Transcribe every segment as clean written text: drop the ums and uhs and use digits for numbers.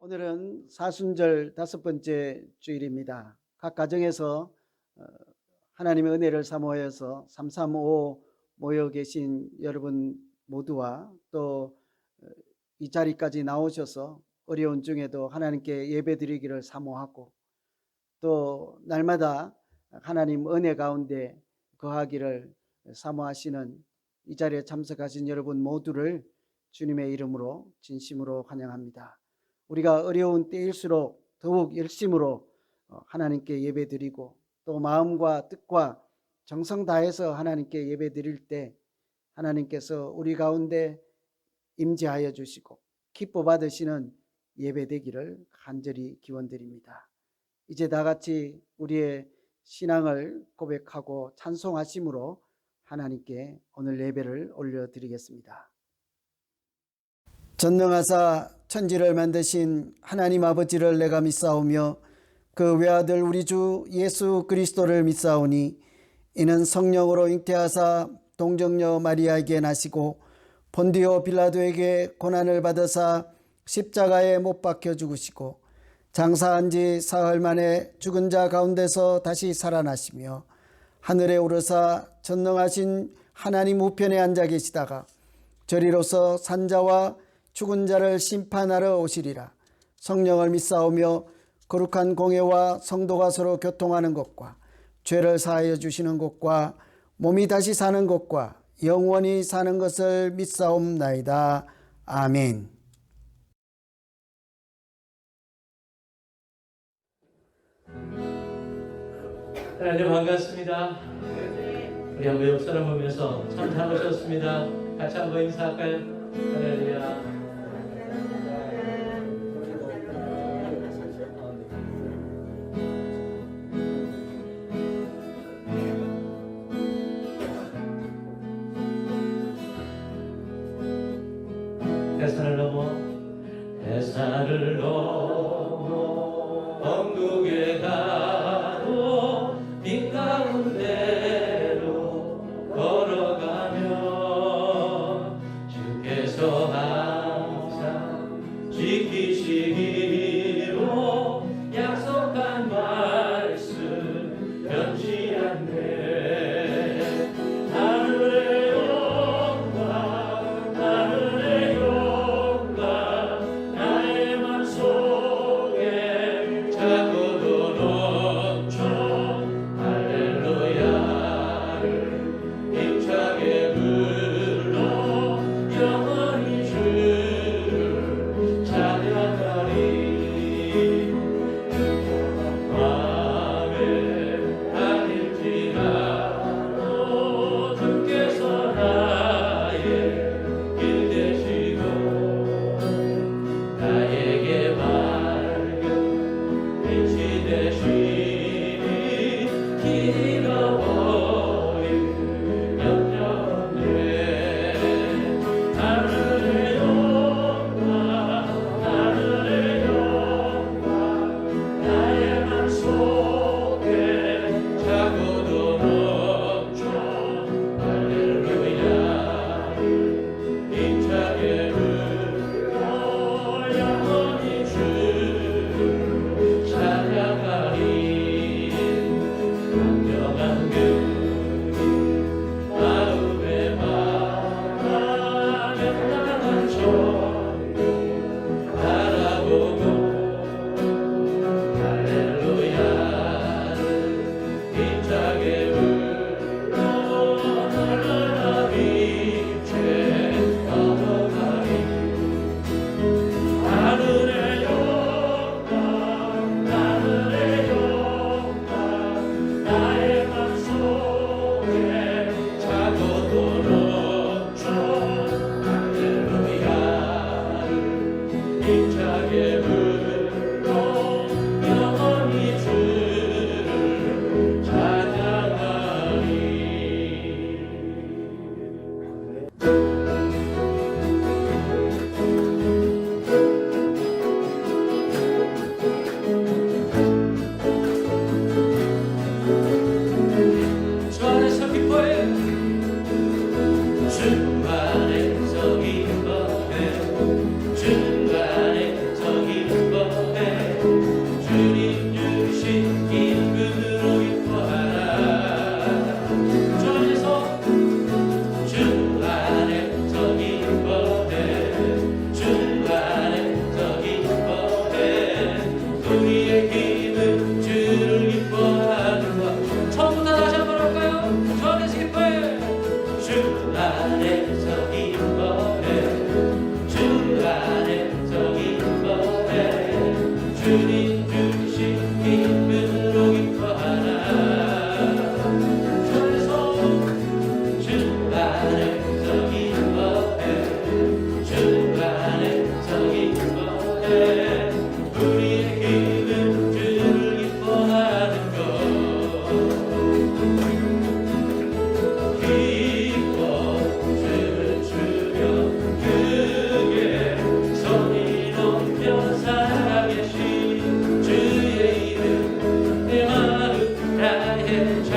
오늘은 사순절 5번째 주일입니다. 각 가정에서 하나님의 은혜를 사모하여서 335 모여 계신 여러분 모두와 또 이 자리까지 나오셔서 어려운 중에도 하나님께 예배드리기를 사모하고 또 날마다 하나님 은혜 가운데 거하기를 사모하시는 이 자리에 참석하신 여러분 모두를 주님의 이름으로 진심으로 환영합니다. 우리가 어려운 때일수록 더욱 열심으로 하나님께 예배드리고 또 마음과 뜻과 정성 다해서 하나님께 예배드릴 때 하나님께서 우리 가운데 임재하여 주시고 기뻐 받으시는 예배되기를 간절히 기원드립니다. 이제 다 같이 우리의 신앙을 고백하고 찬송하심으로 하나님께 오늘 예배를 올려드리겠습니다. 전능하사 천지를 만드신 하나님 아버지를 내가 믿사오며 그 외아들 우리 주 예수 그리스도를 믿사오니 이는 성령으로 잉태하사 동정녀 마리아에게 나시고 본디오 빌라도에게 고난을 받으사 십자가에 못 박혀 죽으시고 장사한 지 사흘 만에 죽은 자 가운데서 다시 살아나시며 하늘에 오르사 전능하신 하나님 우편에 앉아 계시다가 저리로서 산자와 죽은 자를 심판하러 오시리라. 성령을 믿사오며 거룩한 공회와 성도가 서로 교통하는 것과 죄를 사하여 주시는 것과 몸이 다시 사는 것과 영원히 사는 것을 믿사옵나이다. 아멘. 하나님 반갑습니다. 우리 한번 옆 사람 보면서 참 잘 오셨습니다. 같이 한번 인사할까요? 할렐루야. 대산을 넘어 언국에 가도 빛 가운데로 걸어가며 주께서 항상 지키시기로 약속한 말씀 변치 않네. 자꾸도 넘쳐 할렐루야.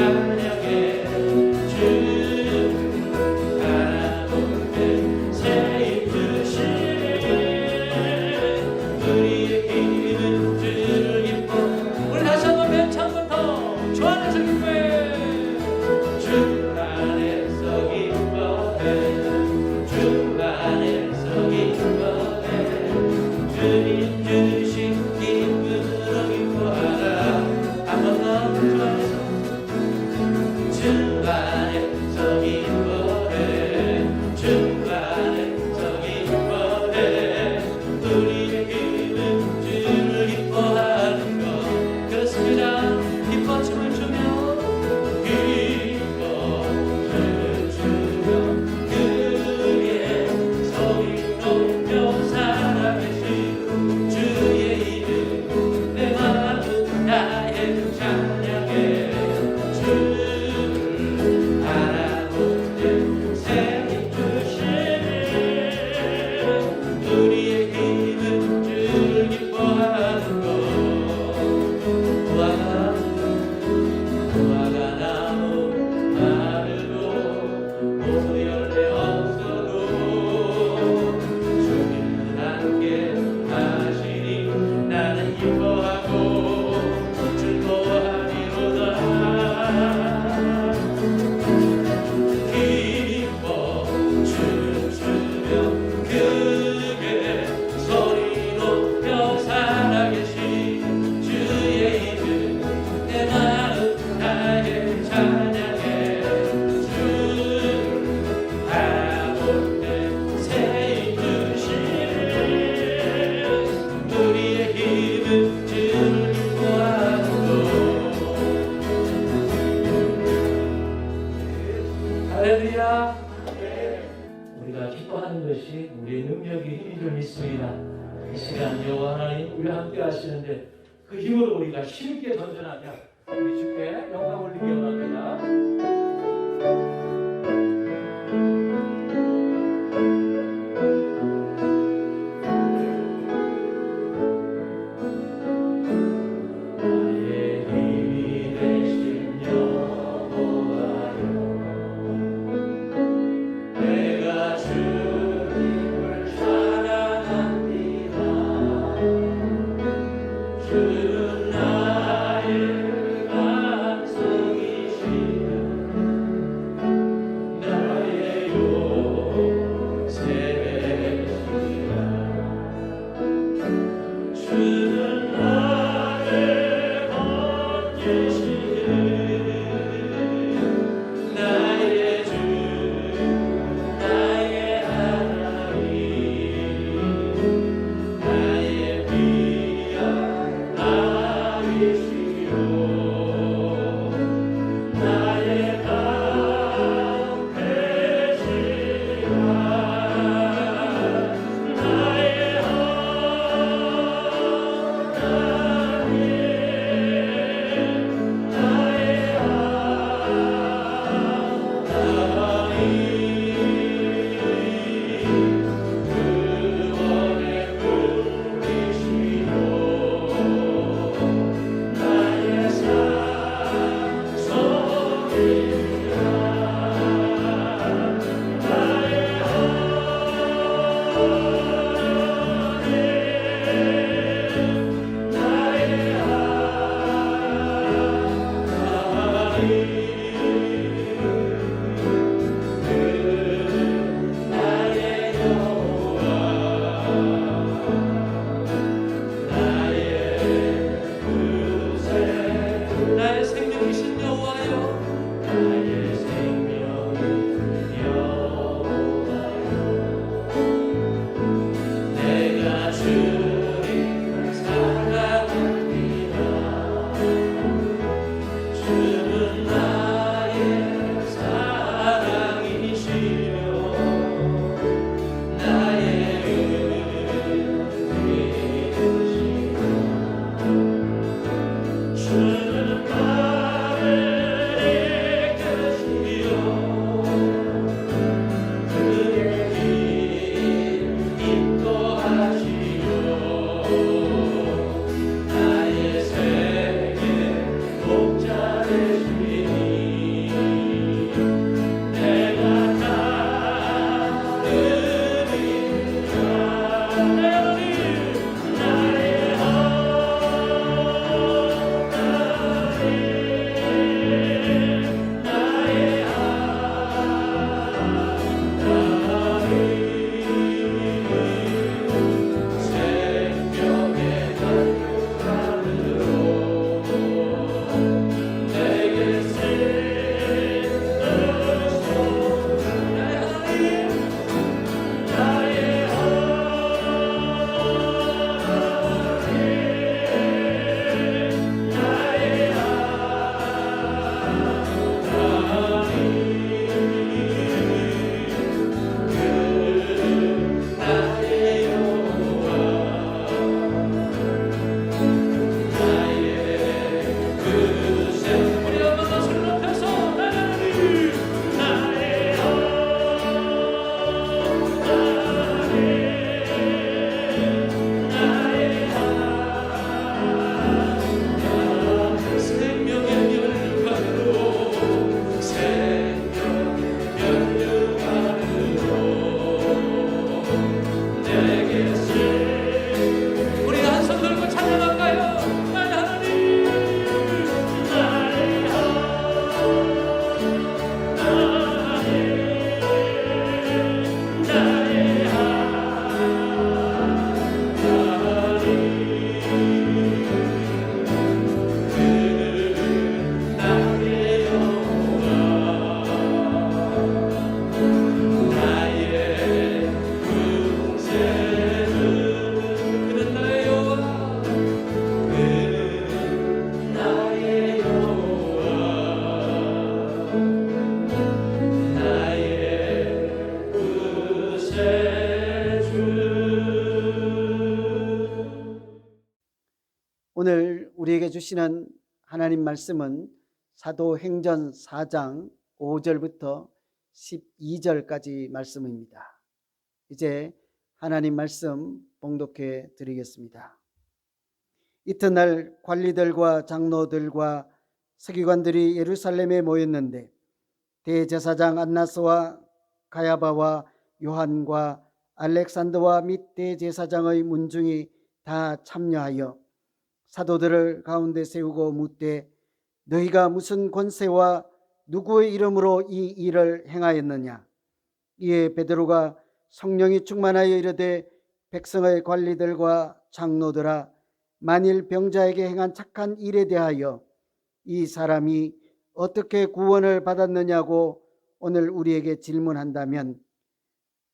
찬양해 주 바라보는 새 힘 주시네 우리의 힘은 주를 기뻐 우리 다시 한번 맨 처음부터 주 안에서 기뻐해 주 안에서 기뻐해 주 안에서 기뻐해 주님 주신 기쁨으로 기뻐하라 한 번 더 주 안에서 기뻐해 주 안에서 기뻐해 우리의 힘은 주를 기뻐하는 것 그렇습니다 기뻐 춤을 추며 기뻐 춤을 추며 그의 소리 높여 살아계신 주의 이름 내 마음 다해 찬양해 주를 바라보는 새 힘 주시네 우리의 힘은 주를 기뻐하는 것 무화과 나무 마르고 모열대 없어도 주는 함께 하시니 나는 기뻐하고 즐거워하리로다 기뻐 춤추며 크게 소리 높여 살아계신 주의 이름 내 마음 다해 찬양해 주를 바라보는 새 힘 주시네 우리의 힘은 주를 기뻐하는 것 할렐루야 우리가 기뻐하는 것이 우리의 능력이 힘인 줄 믿습니다 이 시간 여호와 하나님 우리와 함께 하시는데 그 힘으로 우리가 힘있게 던져나며 우리 주께 영광 올리기 원합니다 나의 힘이 되신 여호와여 내가 주님을 사랑합니다 주는 나의 반석이시오 오늘 우리에게 주시는 하나님 말씀은 사도행전 4장 5절부터 12절까지 말씀입니다. 이제 하나님 말씀 봉독해 드리겠습니다. 이튿날 관리들과 장로들과 서기관들이 예루살렘에 모였는데 대제사장 안나스와 가야바와 요한과 알렉산더와 및 대제사장의 문중이 다 참여하여 사도들을 가운데 세우고 묻되 너희가 무슨 권세와 누구의 이름으로 이 일을 행하였느냐? 이에 베드로가 성령이 충만하여 이르되 백성의 관리들과 장로들아, 만일 병자에게 행한 착한 일에 대하여 이 사람이 어떻게 구원을 받았느냐고 오늘 우리에게 질문한다면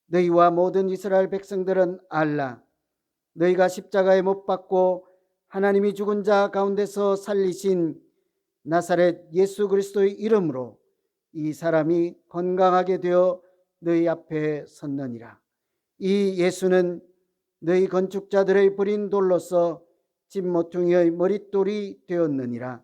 너희와 모든 이스라엘 백성들은 알라. 너희가 십자가에 못 박고 하나님이 죽은 자 가운데서 살리신 나사렛 예수 그리스도의 이름으로 이 사람이 건강하게 되어 너희 앞에 섰느니라. 이 예수는 너희 건축자들의 버린 돌로서 집 모퉁이의 머릿돌이 되었느니라.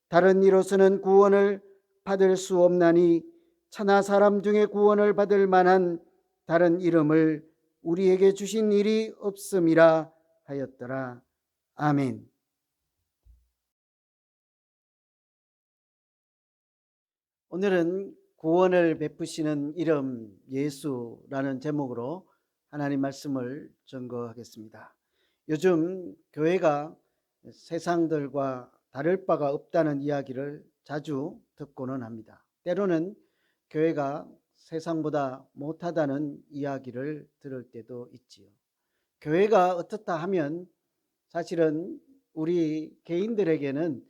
다른 이로서는 구원을 받을 수 없나니 천하 사람 중에 구원을 받을 만한 다른 이름을 우리에게 주신 일이 없음이라 하였더라. 아멘. 오늘은 구원을 베푸시는 이름 예수라는 제목으로 하나님 말씀을 증거하겠습니다. 요즘 교회가 세상들과 다를 바가 없다는 이야기를 자주 듣고는 합니다. 때로는 교회가 세상보다 못하다는 이야기를 들을 때도 있지요. 교회가 어떻다 하면 사실은 우리 개인들에게는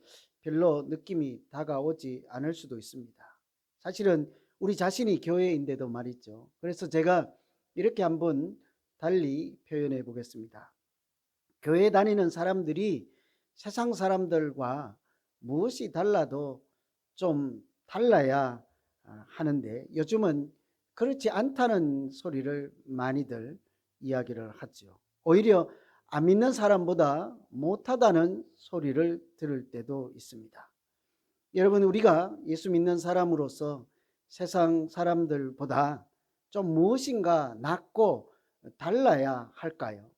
별로 느낌이 다가오지 않을 수도 있습니다. 사실은 우리 자신이 교회인데도 말이죠. 그래서 제가 이렇게 한번 달리 표현해 보겠습니다. 교회 다니는 사람들이 세상 사람들과 무엇이 달라도 좀 달라야 하는데 요즘은 그렇지 않다는 소리를 많이들 이야기를 하죠. 오히려 안 믿는 사람보다 못하다는 소리를 들을 때도 있습니다. 여러분, 우리가 예수 믿는 사람으로서 세상 사람들보다 좀 무엇인가 낫고 달라야 할까요?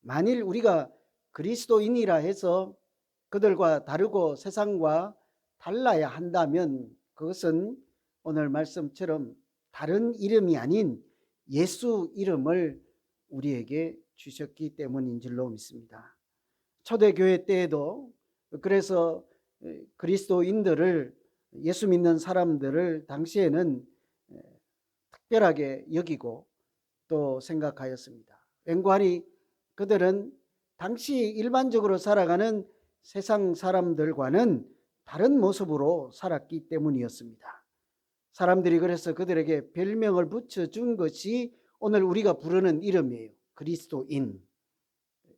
만일 우리가 그리스도인이라 해서 그들과 다르고 세상과 달라야 한다면 그것은 오늘 말씀처럼 다른 이름이 아닌 예수 이름을 우리에게 주셨기 때문인 줄로 믿습니다. 초대교회 때에도 그래서 그리스도인들을, 예수 믿는 사람들을 당시에는 특별하게 여기고 또 생각하였습니다. 왠고하니 그들은 당시 일반적으로 살아가는 세상 사람들과는 다른 모습으로 살았기 때문이었습니다. 사람들이 그래서 그들에게 별명을 붙여준 것이 오늘 우리가 부르는 이름이에요. 그리스도인.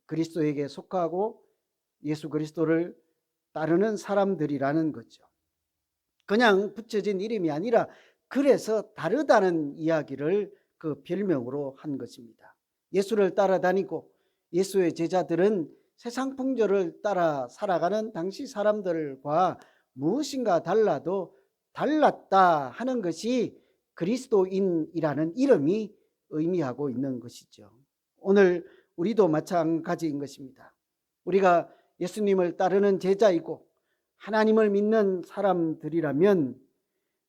그리스도에게 속하고 예수 그리스도를 따르는 사람들이라는 거죠. 그냥 붙여진 이름이 아니라 그래서 다르다는 이야기를 그 별명으로 한 것입니다. 예수를 따라다니고 예수의 제자들은 세상 풍조를 따라 살아가는 당시 사람들과 무엇인가 달라도 달랐다 하는 것이 그리스도인이라는 이름이 의미하고 있는 것이죠. 오늘 우리도 마찬가지인 것입니다. 우리가 예수님을 따르는 제자이고 하나님을 믿는 사람들이라면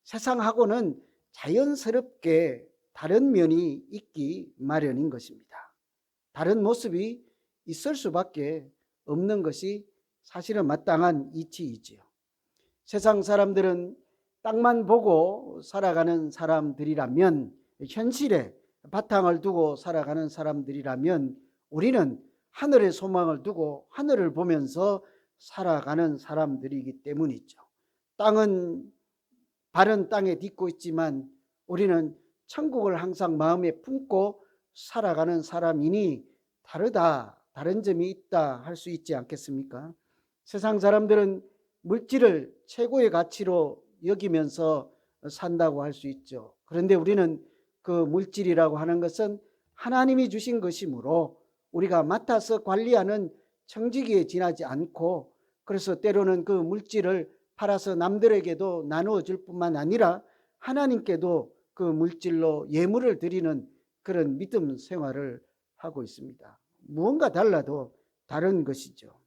세상하고는 자연스럽게 다른 면이 있기 마련인 것입니다. 다른 모습이 있을 수밖에 없는 것이 사실은 마땅한 이치이지요. 세상 사람들은 땅만 보고 살아가는 사람들이라면, 현실에 바탕을 두고 살아가는 사람들이라면 우리는 하늘의 소망을 두고 하늘을 보면서 살아가는 사람들이기 때문이죠. 땅은 발은 땅에 딛고 있지만 우리는 천국을 항상 마음에 품고 살아가는 사람이니 다른 점이 있다 할 수 있지 않겠습니까? 세상 사람들은 물질을 최고의 가치로 여기면서 산다고 할 수 있죠. 그런데 우리는 그 물질이라고 하는 것은 하나님이 주신 것이므로 우리가 맡아서 관리하는 청지기에 지나지 않고, 그래서 때로는 그 물질을 팔아서 남들에게도 나누어 줄 뿐만 아니라 하나님께도 그 물질로 예물을 드리는 그런 믿음 생활을 하고 있습니다. 무언가 달라도 다른 것이죠.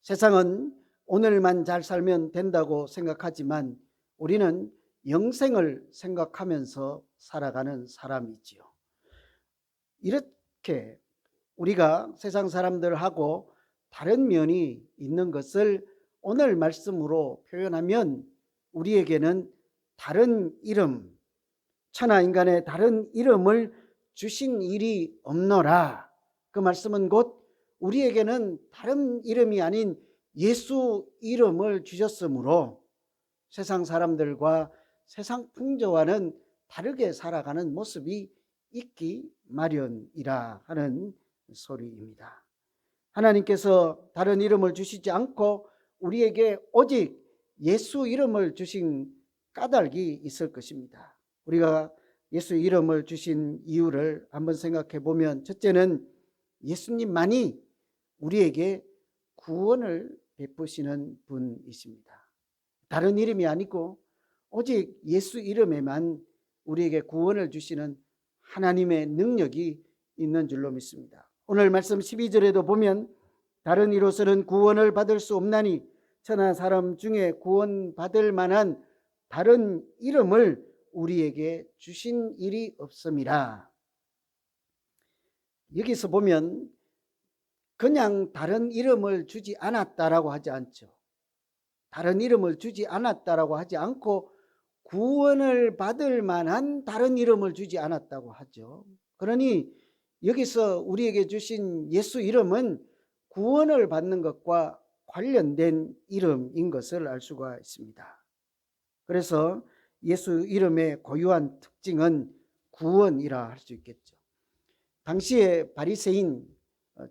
세상은 오늘만 잘 살면 된다고 생각하지만 우리는 영생을 생각하면서 살아가는 사람이지요. 이렇게 우리가 세상 사람들하고 다른 면이 있는 것을 오늘 말씀으로 표현하면 우리에게는 다른 이름, 천하 인간의 다른 이름을 주신 일이 없노라. 그 말씀은 곧 우리에게는 다른 이름이 아닌 예수 이름을 주셨으므로 세상 사람들과 세상 풍조와는 다르게 살아가는 모습이 있기 마련이라 하는 소리입니다. 하나님께서 다른 이름을 주시지 않고 우리에게 오직 예수 이름을 주신 까닭이 있을 것입니다. 우리가 예수 이름을 주신 이유를 한번 생각해 보면, 첫째는 예수님만이 우리에게 구원을 베푸시는 분이십니다. 다른 이름이 아니고 오직 예수 이름에만 우리에게 구원을 주시는 하나님의 능력이 있는 줄로 믿습니다. 오늘 말씀 12절에도 보면 다른 이로서는 구원을 받을 수 없나니 천하 사람 중에 구원받을 만한 다른 이름을 우리에게 주신 일이 없음이라. 여기서 보면 그냥 다른 이름을 주지 않았다라고 하지 않죠. 다른 이름을 주지 않았다라고 하지 않고 구원을 받을 만한 다른 이름을 주지 않았다고 하죠. 그러니 여기서 우리에게 주신 예수 이름은 구원을 받는 것과 관련된 이름인 것을 알 수가 있습니다. 그래서 예수 이름의 고유한 특징은 구원이라 할 수 있겠죠. 당시의 바리새인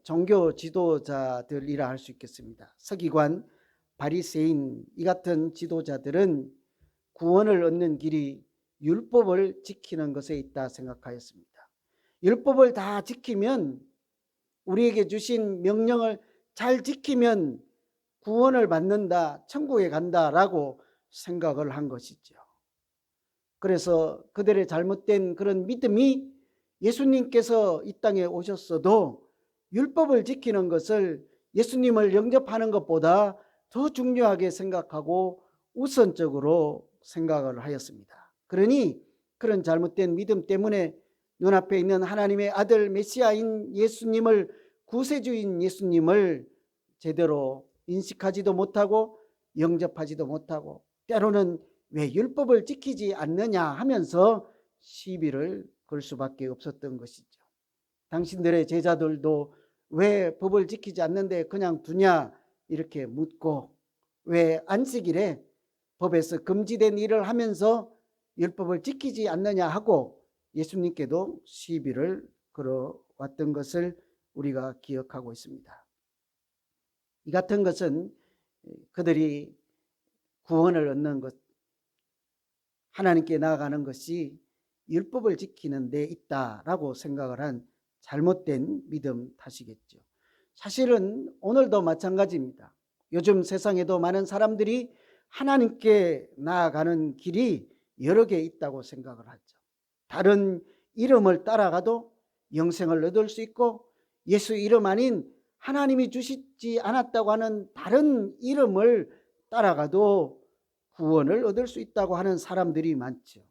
종교 지도자들이라 할 수 있겠습니다. 서기관, 바리새인 이 같은 지도자들은 구원을 얻는 길이 율법을 지키는 것에 있다 생각하였습니다. 율법을 다 지키면, 우리에게 주신 명령을 잘 지키면 구원을 받는다, 천국에 간다라고 생각을 한 것이죠. 그래서 그들의 잘못된 그런 믿음이 예수님께서 이 땅에 오셨어도 율법을 지키는 것을 예수님을 영접하는 것보다 더 중요하게 생각하고 우선적으로 생각을 하였습니다. 그러니 그런 잘못된 믿음 때문에 눈앞에 있는 하나님의 아들 메시아인 예수님을, 구세주인 예수님을 제대로 인식하지도 못하고 영접하지도 못하고, 때로는 왜 율법을 지키지 않느냐 하면서 시비를 걸 수밖에 없었던 것이죠. 당신들의 제자들도 왜 법을 지키지 않는데 그냥 두냐 이렇게 묻고, 왜 안식일에 법에서 금지된 일을 하면서 율법을 지키지 않느냐 하고 예수님께도 시비를 걸어왔던 것을 우리가 기억하고 있습니다. 이 같은 것은 그들이 구원을 얻는 것, 하나님께 나아가는 것이 율법을 지키는 데 있다라고 생각을 한 잘못된 믿음 탓이겠죠. 사실은 오늘도 마찬가지입니다. 요즘 세상에도 많은 사람들이 하나님께 나아가는 길이 여러 개 있다고 생각을 하죠. 다른 이름을 따라가도 영생을 얻을 수 있고, 예수 이름 아닌 하나님이 주시지 않았다고 하는 다른 이름을 따라가도 구원을 얻을 수 있다고 하는 사람들이 많죠.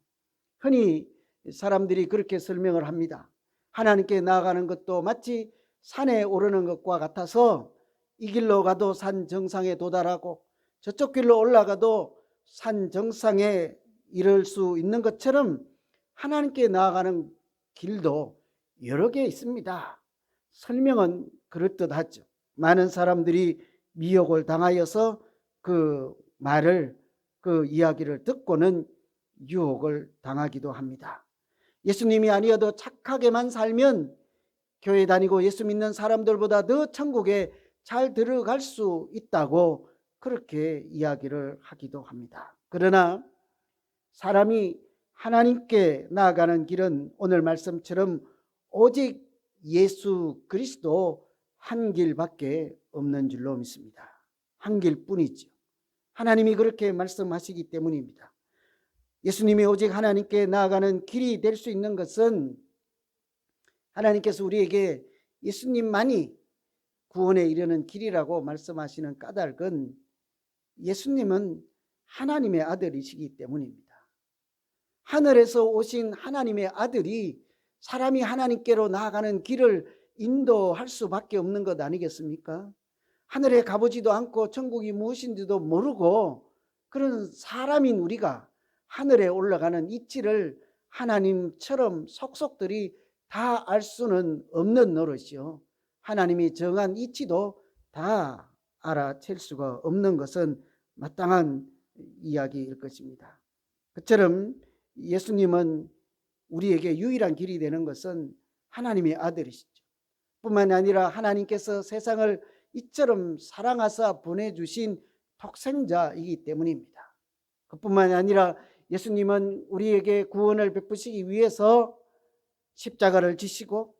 흔히 사람들이 그렇게 설명을 합니다. 하나님께 나아가는 것도 마치 산에 오르는 것과 같아서 이 길로 가도 산 정상에 도달하고 저쪽 길로 올라가도 산 정상에 이를 수 있는 것처럼 하나님께 나아가는 길도 여러 개 있습니다. 설명은 그럴듯하죠. 많은 사람들이 미혹을 당하여서 그 말을, 그 이야기를 듣고는 유혹을 당하기도 합니다. 예수님이 아니어도 착하게만 살면 교회 다니고 예수 믿는 사람들보다 더 천국에 잘 들어갈 수 있다고 그렇게 이야기를 하기도 합니다. 그러나 사람이 하나님께 나아가는 길은 오늘 말씀처럼 오직 예수 그리스도 한 길밖에 없는 줄로 믿습니다. 한 길뿐이죠. 하나님이 그렇게 말씀하시기 때문입니다. 예수님이 오직 하나님께 나아가는 길이 될 수 있는 것은 하나님께서 우리에게 예수님만이 구원에 이르는 길이라고 말씀하시는 까닭은 예수님은 하나님의 아들이시기 때문입니다. 하늘에서 오신 하나님의 아들이 사람이 하나님께로 나아가는 길을 인도할 수밖에 없는 것 아니겠습니까? 하늘에 가보지도 않고 천국이 무엇인지도 모르고 그런 사람인 우리가 하늘에 올라가는 이치를 하나님처럼 속속들이 다 알 수는 없는 노릇이요. 하나님이 정한 이치도 다 알아챌 수가 없는 것은 마땅한 이야기일 것입니다. 그처럼 예수님은 우리에게 유일한 길이 되는 것은 하나님의 아들이시죠. 뿐만 아니라 하나님께서 세상을 이처럼 사랑하사 보내주신 독생자이기 때문입니다. 그뿐만 아니라 예수님은 우리에게 구원을 베푸시기 위해서 십자가를 지시고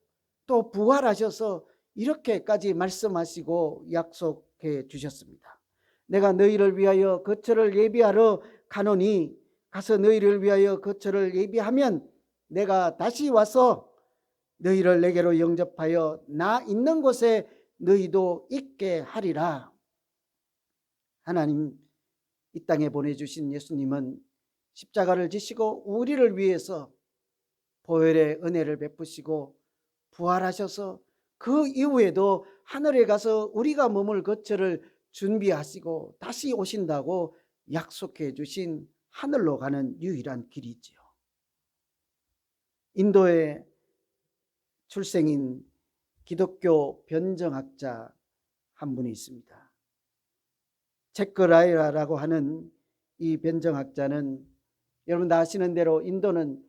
또 부활하셔서 이렇게까지 말씀하시고 약속해 주셨습니다. 내가 너희를 위하여 거처를 예비하러 가노니 가서 너희를 위하여 거처를 예비하면 내가 다시 와서 너희를 내게로 영접하여 나 있는 곳에 너희도 있게 하리라. 하나님 이 땅에 보내주신 예수님은 십자가를 지시고 우리를 위해서 보혈의 은혜를 베푸시고 부활하셔서 그 이후에도 하늘에 가서 우리가 머물 거처를 준비하시고 다시 오신다고 약속해 주신 하늘로 가는 유일한 길이지요. 인도의 출생인 기독교 변정학자 한 분이 있습니다. 제커라이라라고 하는 이 변정학자는 여러분 다 아시는 대로 인도는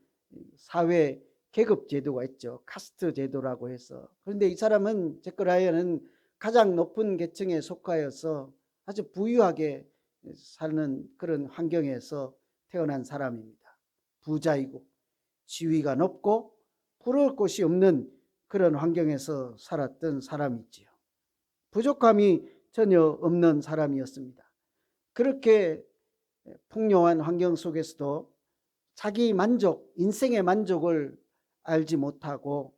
사회 계급 제도가 있죠. 카스트 제도라고 해서. 그런데 이 사람은 제커라이어는 가장 높은 계층에 속하여서 아주 부유하게 사는 그런 환경에서 태어난 사람입니다. 부자이고 지위가 높고 부러울 곳이 없는 그런 환경에서 살았던 사람이지요. 부족함이 전혀 없는 사람이었습니다. 그렇게 풍요한 환경 속에서도 자기 만족, 인생의 만족을 알지 못하고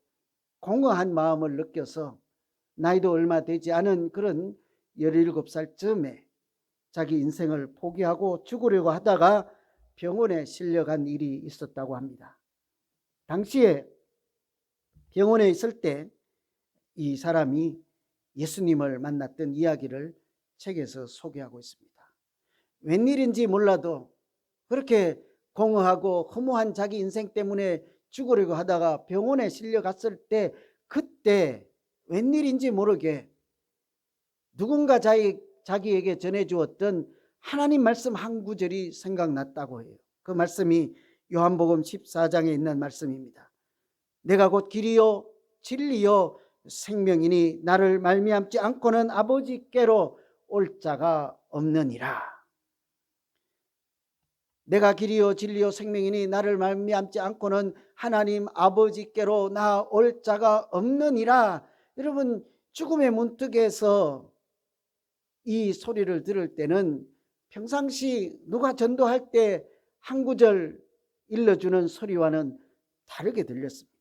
공허한 마음을 느껴서 나이도 얼마 되지 않은 그런 17살쯤에 자기 인생을 포기하고 죽으려고 하다가 병원에 실려간 일이 있었다고 합니다. 당시에 병원에 있을 때 이 사람이 예수님을 만났던 이야기를 책에서 소개하고 있습니다. 웬일인지 몰라도 그렇게 공허하고 허무한 자기 인생 때문에 죽으려고 하다가 병원에 실려갔을 때 그때 웬일인지 모르게 누군가 자기에게 전해주었던 하나님 말씀 한 구절이 생각났다고 해요. 그 말씀이 요한복음 14장에 있는 말씀입니다. 내가 곧 길이요 진리요 생명이니 나를 말미암지 않고는 아버지께로 올 자가 없느니라. 내가 길이요 진리요 생명이니 나를 말미암지 않고는 하나님 아버지께로 나올 자가 없느니라. 여러분 죽음의 문턱에서 이 소리를 들을 때는 평상시 누가 전도할 때 한 구절 일러주는 소리와는 다르게 들렸습니다.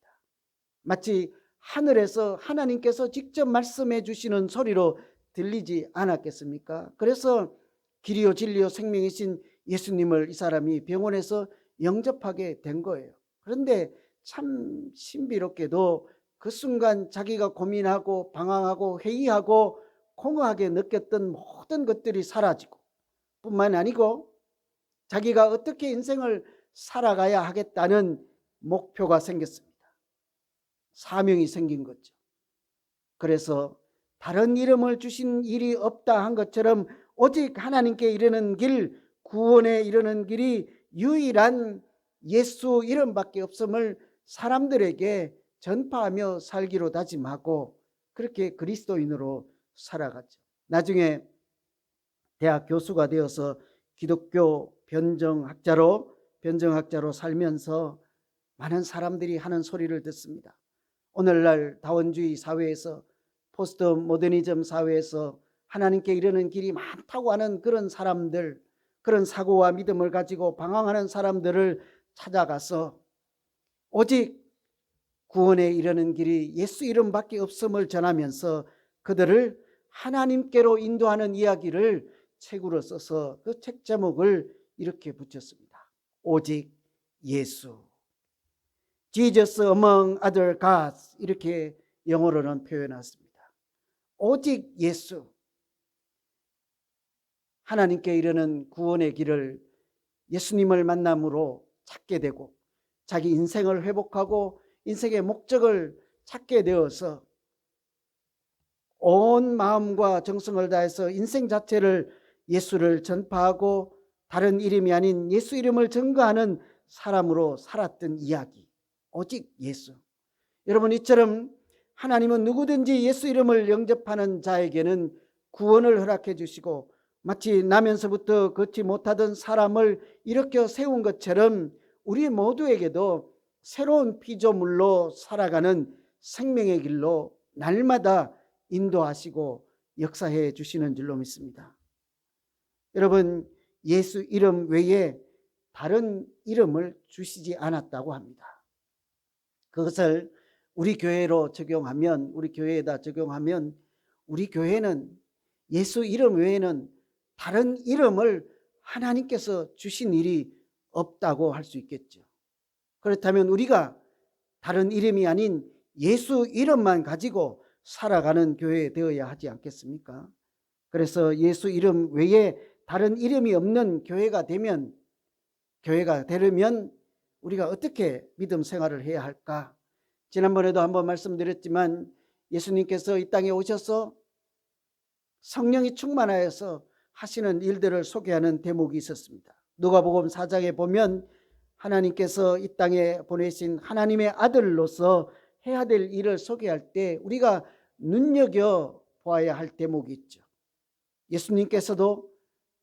마치 하늘에서 하나님께서 직접 말씀해 주시는 소리로 들리지 않았겠습니까? 그래서 길이요 진리요 생명이신 예수님을 이 사람이 병원에서 영접하게 된 거예요. 그런데 참 신비롭게도 그 순간 자기가 고민하고 방황하고 회의하고 공허하게 느꼈던 모든 것들이 사라지고 뿐만 아니고 자기가 어떻게 인생을 살아가야 하겠다는 목표가 생겼습니다. 사명이 생긴 거죠. 그래서 다른 이름을 주신 일이 없다 한 것처럼 오직 하나님께 이르는 길, 구원에 이르는 길이 유일한 예수 이름밖에 없음을 사람들에게 전파하며 살기로 다짐하고 그렇게 그리스도인으로 살아갔죠. 나중에 대학 교수가 되어서 기독교 변정학자로 살면서 많은 사람들이 하는 소리를 듣습니다. 오늘날 다원주의 사회에서 포스트 모더니즘 사회에서 하나님께 이르는 길이 많다고 하는 그런 사람들, 그런 사고와 믿음을 가지고 방황하는 사람들을 찾아가서 오직 구원에 이르는 길이 예수 이름밖에 없음을 전하면서 그들을 하나님께로 인도하는 이야기를 책으로 써서 그 책 제목을 이렇게 붙였습니다. 오직 예수. Jesus among other gods, 이렇게 영어로는 표현했습니다. 오직 예수. 하나님께 이르는 구원의 길을 예수님을 만남으로 찾게 되고 자기 인생을 회복하고 인생의 목적을 찾게 되어서 온 마음과 정성을 다해서 인생 자체를 예수를 전파하고 다른 이름이 아닌 예수 이름을 증거하는 사람으로 살았던 이야기. 오직 예수. 여러분, 이처럼 하나님은 누구든지 예수 이름을 영접하는 자에게는 구원을 허락해 주시고 마치 나면서부터 걷지 못하던 사람을 일으켜 세운 것처럼 우리 모두에게도 새로운 피조물로 살아가는 생명의 길로 날마다 인도하시고 역사해 주시는 줄로 믿습니다. 여러분, 예수 이름 외에 다른 이름을 주시지 않았다고 합니다. 그것을 우리 교회로 적용하면, 우리 교회에다 적용하면 우리 교회는 예수 이름 외에는 다른 이름을 하나님께서 주신 일이 없다고 할 수 있겠죠. 그렇다면 우리가 다른 이름이 아닌 예수 이름만 가지고 살아가는 교회 되어야 하지 않겠습니까? 그래서 예수 이름 외에 다른 이름이 없는 교회가 되려면 우리가 어떻게 믿음 생활을 해야 할까? 지난번에도 한번 말씀드렸지만 예수님께서 이 땅에 오셔서 성령이 충만하여서 하시는 일들을 소개하는 대목이 있었습니다. 누가복음 4장에 보면 하나님께서 이 땅에 보내신 하나님의 아들로서 해야 될 일을 소개할 때 우리가 눈여겨보아야 할 대목이 있죠. 예수님께서도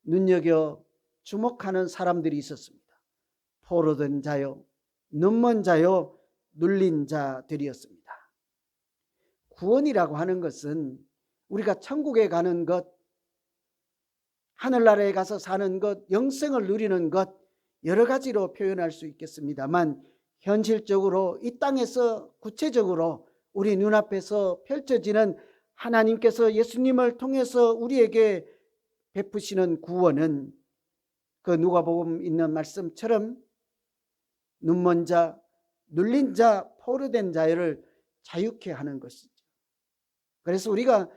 눈여겨 주목하는 사람들이 있었습니다. 포로된 자요, 눈먼 자요, 눌린 자들이었습니다. 구원이라고 하는 것은 우리가 천국에 가는 것, 하늘나라에 가서 사는 것, 영생을 누리는 것, 여러 가지로 표현할 수 있겠습니다만 현실적으로 이 땅에서 구체적으로 우리 눈앞에서 펼쳐지는 하나님께서 예수님을 통해서 우리에게 베푸시는 구원은 그 누가복음 있는 말씀처럼 눈먼 자, 눌린 자, 포로된 자를 자유케 하는 것이죠. 그래서 우리가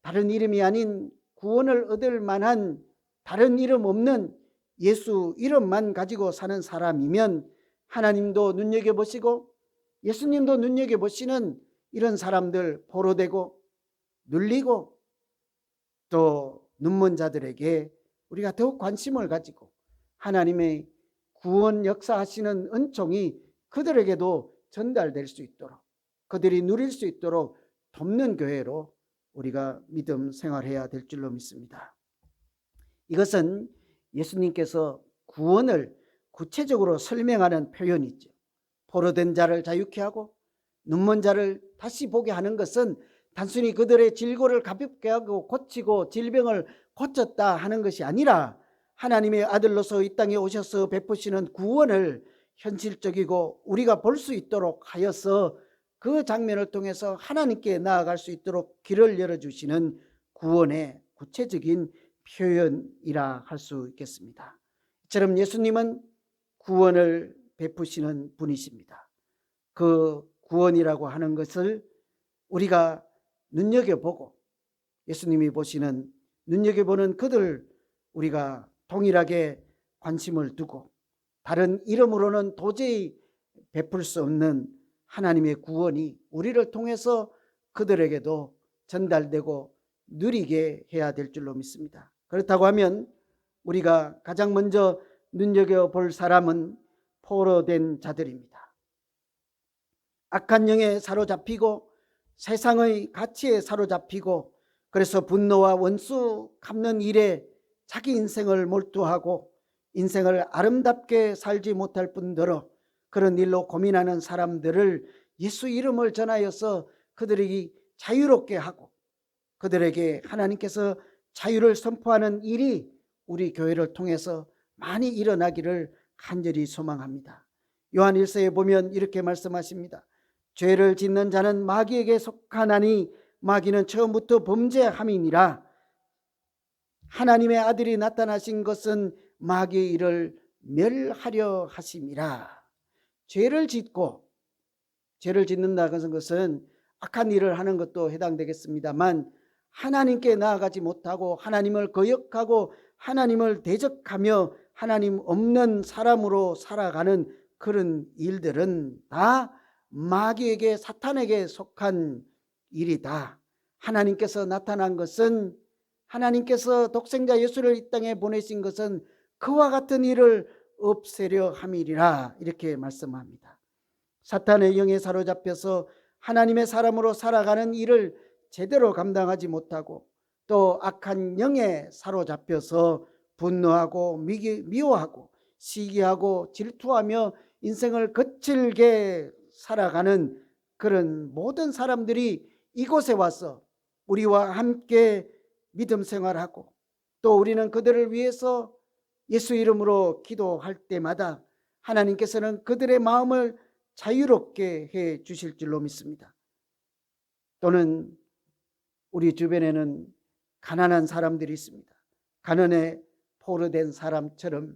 다른 이름이 아닌 구원을 얻을 만한 다른 이름 없는 예수 이름만 가지고 사는 사람이면 하나님도 눈여겨보시고 예수님도 눈여겨보시는 이런 사람들, 포로되고 눌리고 또 눈먼 자들에게 우리가 더욱 관심을 가지고 하나님의 구원 역사하시는 은총이 그들에게도 전달될 수 있도록, 그들이 누릴 수 있도록 돕는 교회로 우리가 믿음 생활해야 될 줄로 믿습니다. 이것은 예수님께서 구원을 구체적으로 설명하는 표현이죠. 포로된 자를 자유케 하고 눈먼 자를 다시 보게 하는 것은 단순히 그들의 질고를 가볍게 하고 고치고 질병을 고쳤다 하는 것이 아니라 하나님의 아들로서 이 땅에 오셔서 베푸시는 구원을 현실적이고 우리가 볼 수 있도록 하여서 그 장면을 통해서 하나님께 나아갈 수 있도록 길을 열어주시는 구원의 구체적인 표현이라 할 수 있겠습니다. 이처럼 예수님은 구원을 베푸시는 분이십니다. 그 구원이라고 하는 것을 우리가 눈여겨보고 예수님이 보시는 눈여겨보는 그들 우리가 동일하게 관심을 두고 다른 이름으로는 도저히 베풀 수 없는 하나님의 구원이 우리를 통해서 그들에게도 전달되고 누리게 해야 될 줄로 믿습니다. 그렇다고 하면 우리가 가장 먼저 눈여겨볼 사람은 포로된 자들입니다. 악한 영에 사로잡히고 세상의 가치에 사로잡히고 그래서 분노와 원수 갚는 일에 자기 인생을 몰두하고 인생을 아름답게 살지 못할 뿐더러 그런 일로 고민하는 사람들을 예수 이름을 전하여서 그들이 자유롭게 하고 그들에게 하나님께서 자유를 선포하는 일이 우리 교회를 통해서 많이 일어나기를 간절히 소망합니다. 요한 1서에 보면 이렇게 말씀하십니다. 죄를 짓는 자는 마귀에게 속하나니 마귀는 처음부터 범죄함이니라. 하나님의 아들이 나타나신 것은 마귀의 일을 멸하려 하심이라. 죄를 짓는다는 것은 악한 일을 하는 것도 해당되겠습니다만, 하나님께 나아가지 못하고 하나님을 거역하고 하나님을 대적하며 하나님 없는 사람으로 살아가는 그런 일들은 다 마귀에게, 사탄에게 속한 일이다. 하나님께서 나타난 것은, 하나님께서 독생자 예수를 이 땅에 보내신 것은 그와 같은 일을 없애려 함이리라, 이렇게 말씀합니다. 사탄의 영에 사로잡혀서 하나님의 사람으로 살아가는 일을 제대로 감당하지 못하고, 또 악한 영에 사로잡혀서 분노하고 미워하고 시기하고 질투하며 인생을 거칠게 살아가는 그런 모든 사람들이 이곳에 와서 우리와 함께 믿음 생활하고, 또 우리는 그들을 위해서 예수 이름으로 기도할 때마다 하나님께서는 그들의 마음을 자유롭게 해 주실 줄로 믿습니다. 또는 우리 주변에는 가난한 사람들이 있습니다. 가난에 포로된 사람처럼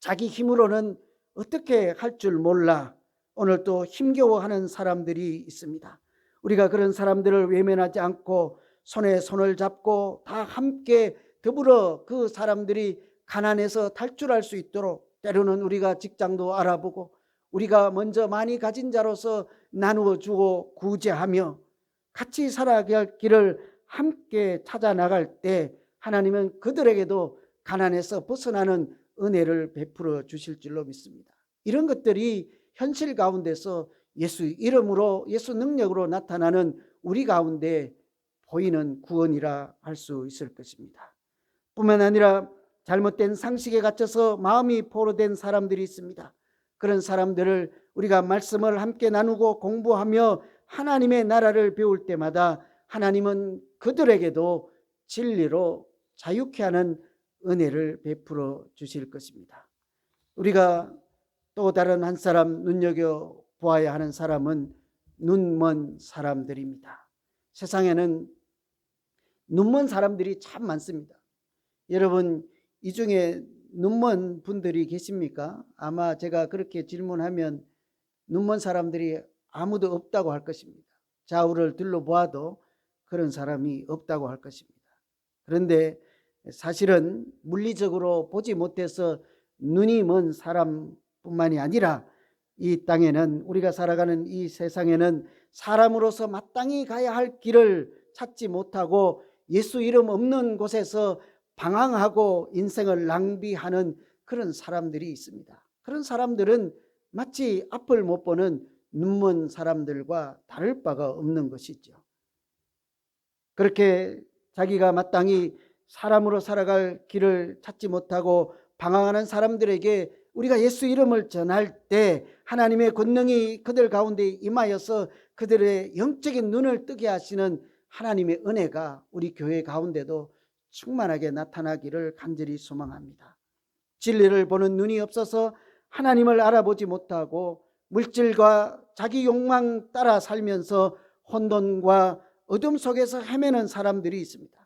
자기 힘으로는 어떻게 할 줄 몰라 오늘 또 힘겨워하는 사람들이 있습니다. 우리가 그런 사람들을 외면하지 않고 손에 손을 잡고 다 함께 더불어 그 사람들이 가난에서 탈출할 수 있도록, 때로는 우리가 직장도 알아보고 우리가 먼저 많이 가진 자로서 나누어 주고 구제하며 같이 살아갈 길을 함께 찾아 나갈 때 하나님은 그들에게도 가난에서 벗어나는 은혜를 베풀어 주실 줄로 믿습니다. 이런 것들이 현실 가운데서 예수 이름으로, 예수 능력으로 나타나는 우리 가운데 보이는 구원이라 할 수 있을 것입니다. 뿐만 아니라 잘못된 상식에 갇혀서 마음이 포로된 사람들이 있습니다. 그런 사람들을 우리가 말씀을 함께 나누고 공부하며 하나님의 나라를 배울 때마다 하나님은 그들에게도 진리로 자유케 하는 은혜를 베풀어 주실 것입니다. 우리가 또 다른 한 사람 눈여겨보아야 하는 사람은 눈먼 사람들입니다. 세상에는 눈먼 사람들이 참 많습니다. 여러분, 이 중에 눈먼 분들이 계십니까? 아마 제가 그렇게 질문하면 눈먼 사람들이 아무도 없다고 할 것입니다. 좌우를 둘러보아도 그런 사람이 없다고 할 것입니다. 그런데 사실은 물리적으로 보지 못해서 눈이 먼 사람뿐만이 아니라 이 땅에는, 우리가 살아가는 이 세상에는 사람으로서 마땅히 가야 할 길을 찾지 못하고 예수 이름 없는 곳에서 방황하고 인생을 낭비하는 그런 사람들이 있습니다. 그런 사람들은 마치 앞을 못 보는 눈먼 사람들과 다를 바가 없는 것이죠. 그렇게 자기가 마땅히 사람으로 살아갈 길을 찾지 못하고 방황하는 사람들에게 우리가 예수 이름을 전할 때 하나님의 권능이 그들 가운데 임하여서 그들의 영적인 눈을 뜨게 하시는 하나님의 은혜가 우리 교회 가운데도 충만하게 나타나기를 간절히 소망합니다. 진리를 보는 눈이 없어서 하나님을 알아보지 못하고 물질과 자기 욕망 따라 살면서 혼돈과 어둠 속에서 헤매는 사람들이 있습니다.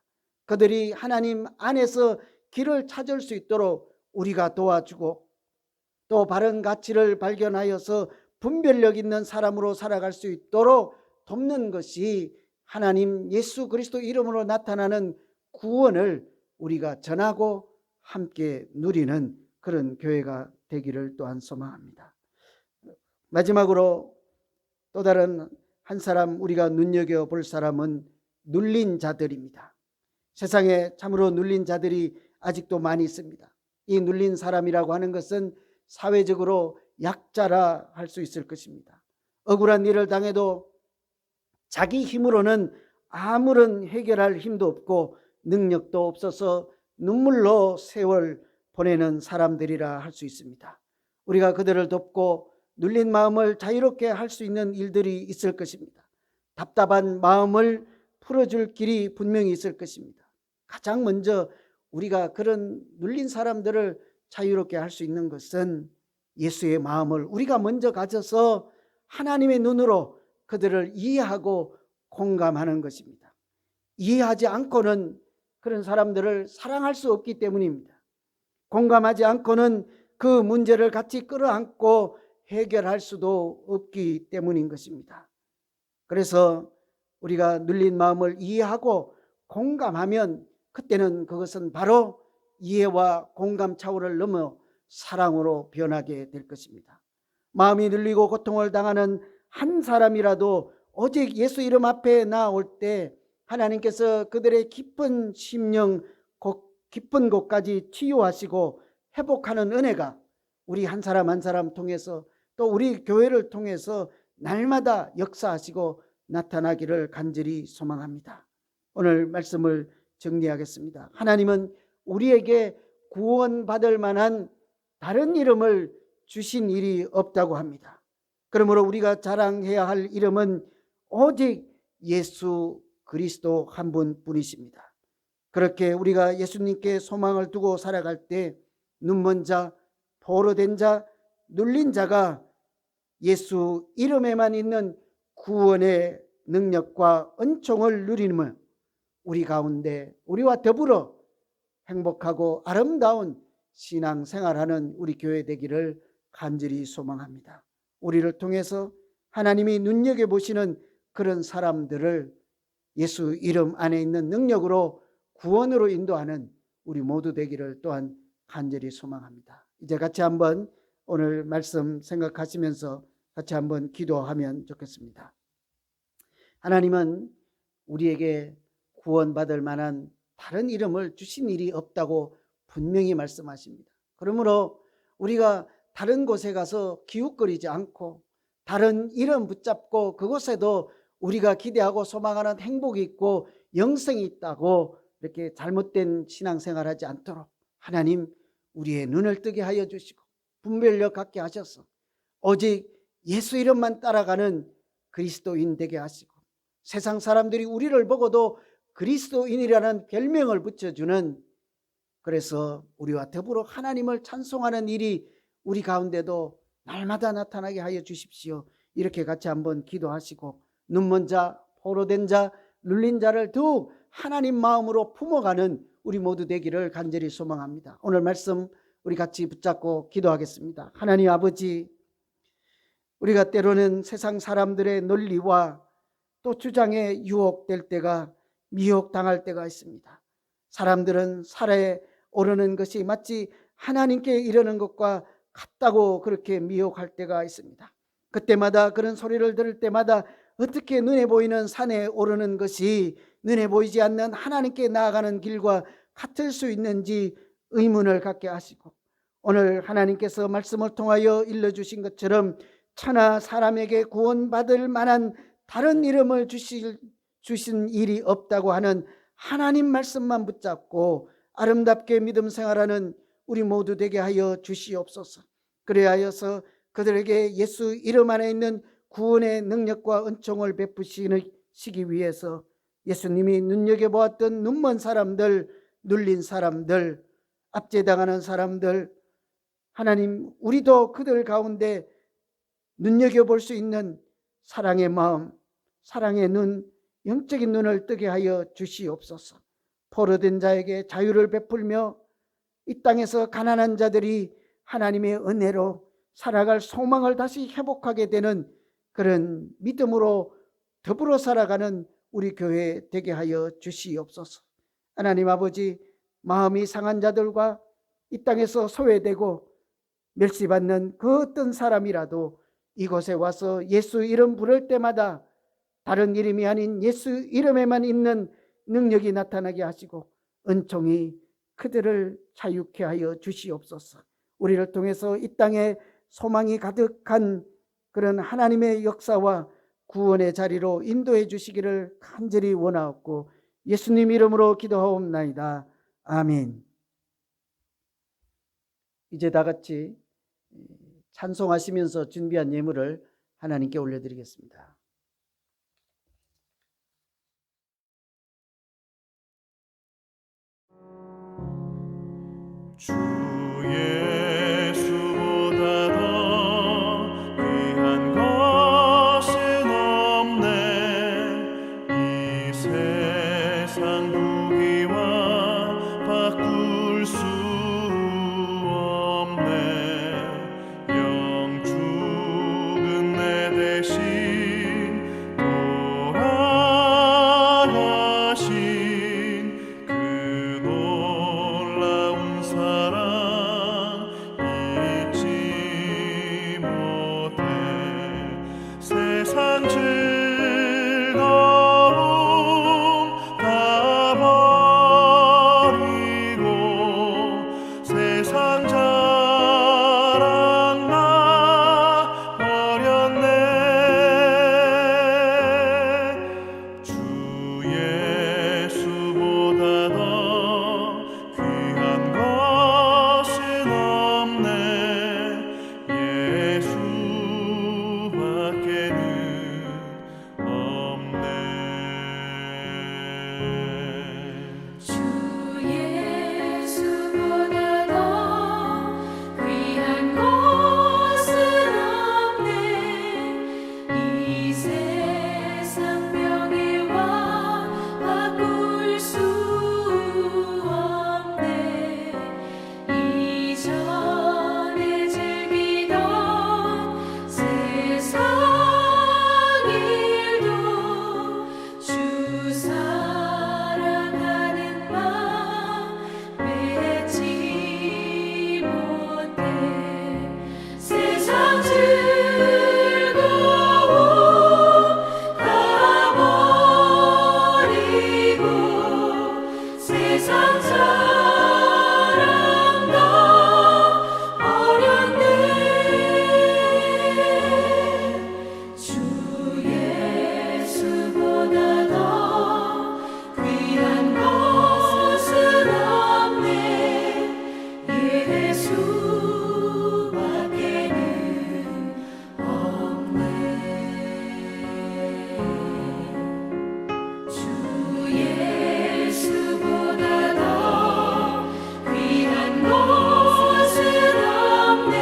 그들이 하나님 안에서 길을 찾을 수 있도록 우리가 도와주고, 또 바른 가치를 발견하여서 분별력 있는 사람으로 살아갈 수 있도록 돕는 것이 하나님 예수 그리스도 이름으로 나타나는 구원을 우리가 전하고 함께 누리는 그런 교회가 되기를 또한 소망합니다. 마지막으로 또 다른 한 사람, 우리가 눈여겨볼 사람은 눌린 자들입니다. 세상에 참으로 눌린 자들이 아직도 많이 있습니다. 이 눌린 사람이라고 하는 것은 사회적으로 약자라 할 수 있을 것입니다. 억울한 일을 당해도 자기 힘으로는 아무런 해결할 힘도 없고 능력도 없어서 눈물로 세월 보내는 사람들이라 할 수 있습니다. 우리가 그들을 돕고 눌린 마음을 자유롭게 할 수 있는 일들이 있을 것입니다. 답답한 마음을 풀어줄 길이 분명히 있을 것입니다. 가장 먼저 우리가 그런 눌린 사람들을 자유롭게 할 수 있는 것은 예수의 마음을 우리가 먼저 가져서 하나님의 눈으로 그들을 이해하고 공감하는 것입니다. 이해하지 않고는 그런 사람들을 사랑할 수 없기 때문입니다. 공감하지 않고는 그 문제를 같이 끌어안고 해결할 수도 없기 때문인 것입니다. 그래서 우리가 눌린 마음을 이해하고 공감하면 그때는 그것은 바로 이해와 공감 차원을 넘어 사랑으로 변하게 될 것입니다. 마음이 눌리고 고통을 당하는 한 사람이라도 오직 예수 이름 앞에 나올 때 하나님께서 그들의 깊은 심령, 깊은 곳까지 치유하시고 회복하는 은혜가 우리 한 사람 한 사람 통해서 또 우리 교회를 통해서 날마다 역사하시고 나타나기를 간절히 소망합니다. 오늘 말씀을 정리하겠습니다. 하나님은 우리에게 구원받을 만한 다른 이름을 주신 일이 없다고 합니다. 그러므로 우리가 자랑해야 할 이름은 오직 예수 그리스도 한 분뿐이십니다. 그렇게 우리가 예수님께 소망을 두고 살아갈 때 눈먼 자, 포로된 자, 눌린 자가 예수 이름에만 있는 구원의 능력과 은총을 누리는 우리 가운데 우리와 더불어 행복하고 아름다운 신앙생활하는 우리 교회 되기를 간절히 소망합니다. 우리를 통해서 하나님이 눈여겨보시는 그런 사람들을 예수 이름 안에 있는 능력으로 구원으로 인도하는 우리 모두 되기를 또한 간절히 소망합니다. 이제 같이 한번 오늘 말씀 생각하시면서 같이 한번 기도하면 좋겠습니다. 하나님은 우리에게 구원받을 만한 다른 이름을 주신 일이 없다고 분명히 말씀하십니다. 그러므로 우리가 다른 곳에 가서 기웃거리지 않고 다른 이름 붙잡고 그곳에도 우리가 기대하고 소망하는 행복이 있고 영생이 있다고 이렇게 잘못된 신앙생활하지 않도록 하나님 우리의 눈을 뜨게 하여 주시고 분별력 갖게 하셔서 오직 예수 이름만 따라가는 그리스도인 되게 하시고 세상 사람들이 우리를 보고도 그리스도인이라는 별명을 붙여주는, 그래서 우리와 더불어 하나님을 찬송하는 일이 우리 가운데도 날마다 나타나게 하여 주십시오. 이렇게 같이 한번 기도하시고 눈먼 자, 포로된 자, 눌린 자를 더욱 하나님 마음으로 품어가는 우리 모두 되기를 간절히 소망합니다. 오늘 말씀 우리 같이 붙잡고 기도하겠습니다. 하나님 아버지, 우리가 때로는 세상 사람들의 논리와 또 주장에 유혹될 때가, 미혹당할 때가 있습니다. 사람들은 살에 오르는 것이 마치 하나님께 이르는 것과 같다고 그렇게 미혹할 때가 있습니다. 그때마다 그런 소리를 들을 때마다 어떻게 눈에 보이는 산에 오르는 것이 눈에 보이지 않는 하나님께 나아가는 길과 같을 수 있는지 의문을 갖게 하시고, 오늘 하나님께서 말씀을 통하여 일러주신 것처럼 천하 사람에게 구원받을 만한 다른 이름을 주신 일이 없다고 하는 하나님 말씀만 붙잡고 아름답게 믿음 생활하는 우리 모두 되게 하여 주시옵소서. 그래하여서 그들에게 예수 이름 안에 있는 구원의 능력과 은총을 베푸시기 위해서 예수님이 눈여겨보았던 눈먼 사람들, 눌린 사람들, 압제당하는 사람들, 하나님 우리도 그들 가운데 눈여겨볼 수 있는 사랑의 마음, 사랑의 눈, 영적인 눈을 뜨게 하여 주시옵소서. 포로된 자에게 자유를 베풀며 이 땅에서 가난한 자들이 하나님의 은혜로 살아갈 소망을 다시 회복하게 되는 그런 믿음으로 더불어 살아가는 우리 교회 되게 하여 주시옵소서. 하나님 아버지, 마음이 상한 자들과 이 땅에서 소외되고 멸시받는 그 어떤 사람이라도 이곳에 와서 예수 이름 부를 때마다 다른 이름이 아닌 예수 이름에만 있는 능력이 나타나게 하시고 은총이 그들을 자유케 하여 주시옵소서. 우리를 통해서 이 땅에 소망이 가득한 그런 하나님의 역사와 구원의 자리로 인도해 주시기를 간절히 원하옵고 예수님 이름으로 기도하옵나이다. 아멘. 이제 다 같이 찬송하시면서 준비한 예물을 하나님께 올려드리겠습니다. 주 예수보다 더 귀한 것은 없네. 이 세상 부귀와 바꿀 수 없네. 영 죽은 내 대신 돌아가신 그 놀라운 사랑 잊지 못해. 세상 즐거움 다 버리고 세상 자랑 나 버렸네. 주 예수보다 더 귀한 것은 없네. 예수밖에는 없네. 주 예수보다 더 귀한 것은 없네. 이 세상 명예와 바꿀 수 없네. 이전에 즐기던 세상 일도 주 사랑하는 마음 맺지 못해. 세상 즐거움 다 버리고 세상 자랑 다 버렸네. 주 예수보다 더 귀한 것은 없네. 예수밖에는 없네. 주 예수보다 더 귀한 것은 없네.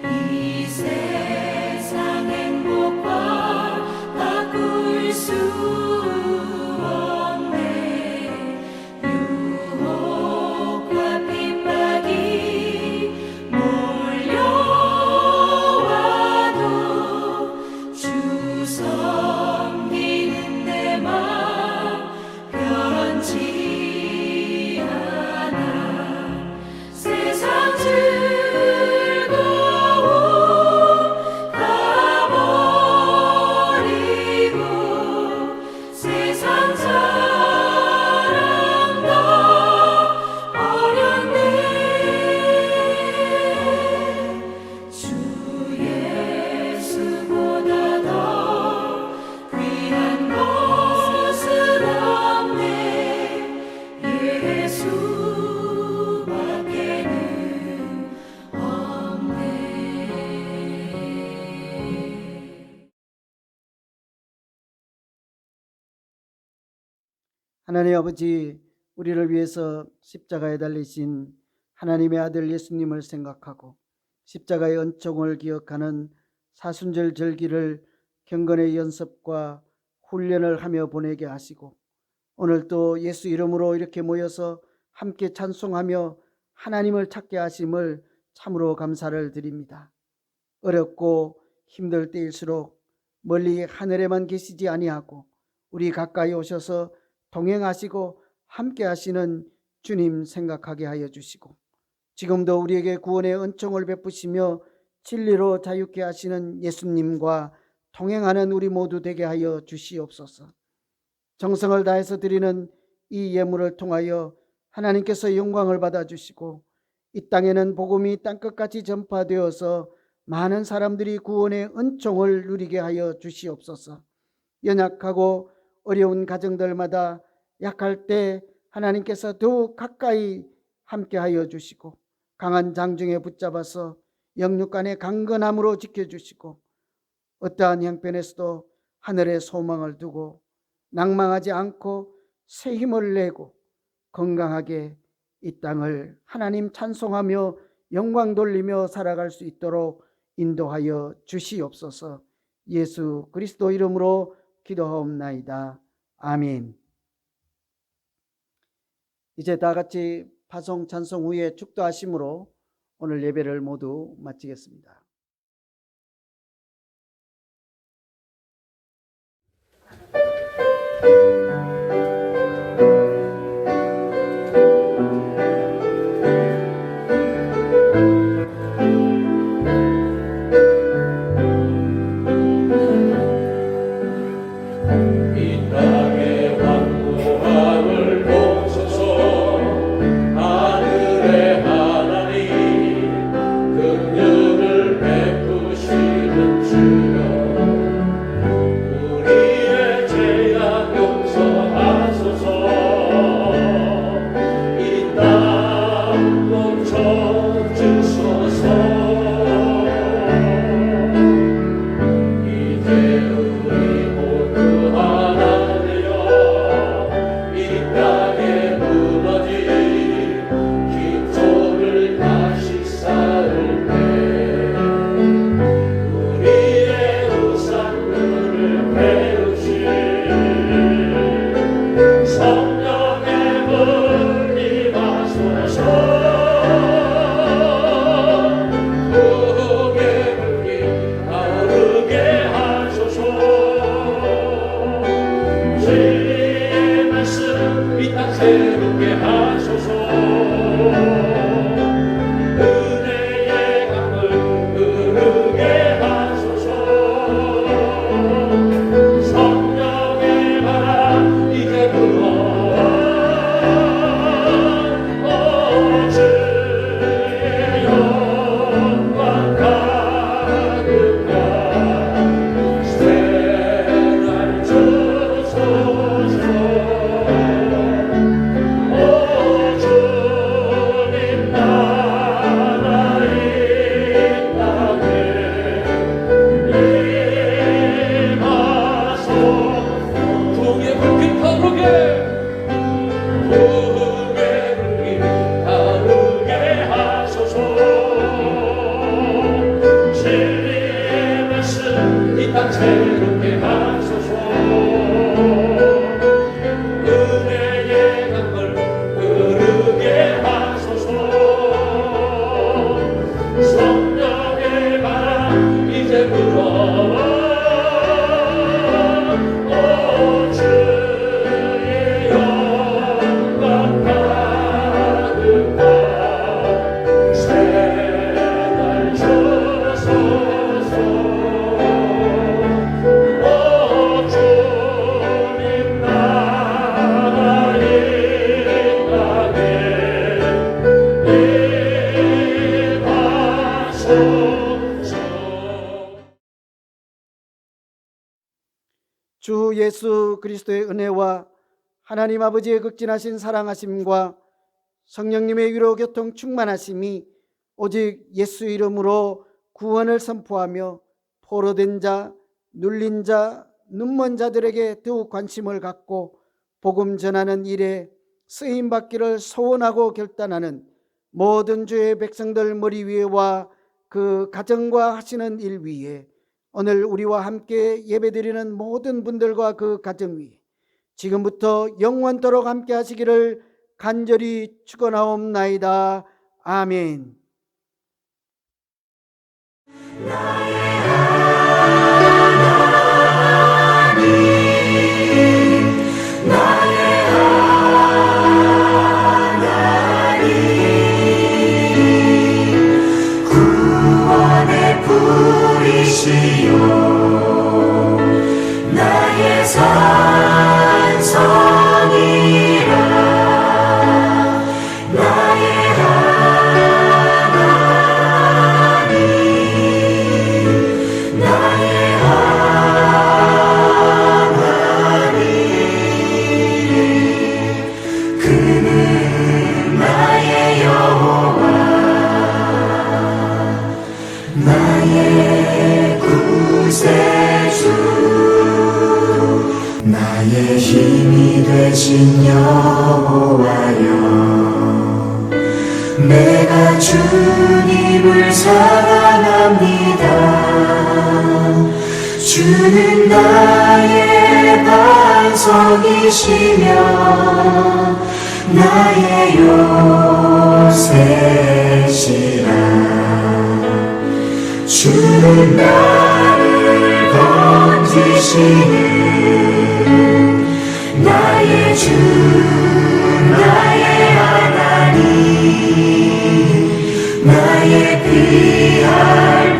이 세상 행복과 바꿀 수 없네. 유혹과 핍박이 몰려와도 주 섬기는 내 맘 변치 않아. 세상 즐거움 다 버리고 세상 자랑 다 버렸네. 주 예수보다 더 귀한 것은 없네. 예수밖에는 없네. 하나님 아버지, 우리를 위해서 십자가에 달리신 하나님의 아들 예수님을 생각하고 십자가의 은총을 기억하는 사순절 절기를 경건의 연습과 훈련을 하며 보내게 하시고, 오늘 또 예수 이름으로 이렇게 모여서 함께 찬송하며 하나님을 찾게 하심을 참으로 감사를 드립니다. 어렵고 힘들 때일수록 멀리 하늘에만 계시지 아니하고 우리 가까이 오셔서 동행하시고 함께 하시는 주님 생각하게 하여 주시고, 지금도 우리에게 구원의 은총을 베푸시며 진리로 자유케 하시는 예수님과 동행하는 우리 모두 되게 하여 주시옵소서. 정성을 다해서 드리는 이 예물을 통하여 하나님께서 영광을 받아주시고, 이 땅에는 복음이 땅끝까지 전파되어서 많은 사람들이 구원의 은총을 누리게 하여 주시옵소서. 연약하고 어려운 가정들마다 약할 때 하나님께서 더욱 가까이 함께하여 주시고, 강한 장중에 붙잡아서 영육간의 강건함으로 지켜주시고, 어떠한 형편에서도 하늘에 소망을 두고 낭망하지 않고 새 힘을 내고 건강하게 이 땅을 하나님 찬송하며 영광 돌리며 살아갈 수 있도록 인도하여 주시옵소서. 예수 그리스도 이름으로 기도하옵나이다. 아멘. 이제 다 같이 파송 찬송 후에 축도하심으로 오늘 예배를 모두 마치겠습니다. 주 예수 그리스도의 은혜와 하나님 아버지의 극진하신 사랑하심과 성령님의 위로 교통 충만하심이 오직 예수 이름으로 구원을 선포하며 포로된 자, 눌린 자, 눈먼 자들에게 더욱 관심을 갖고 복음 전하는 일에 쓰임받기를 소원하고 결단하는 모든 주의 백성들 머리 위에와 그 가정과 하시는 일 위에 오늘 우리와 함께 예배드리는 모든 분들과 그 가정 위에 지금부터 영원토록 함께 하시기를 간절히 축원하옵나이다. 아멘. 나의 산성이라 나의 하나님 나의 하나님 그는 나의 여호와 나의 구세주 나의 힘이 되신 여호와여 내가 주님을 사랑합니다. 주는 나의 반석이시며 나의 요새시라. 주는 나를 건지시는 나의 주 나의 하나님 나의 피할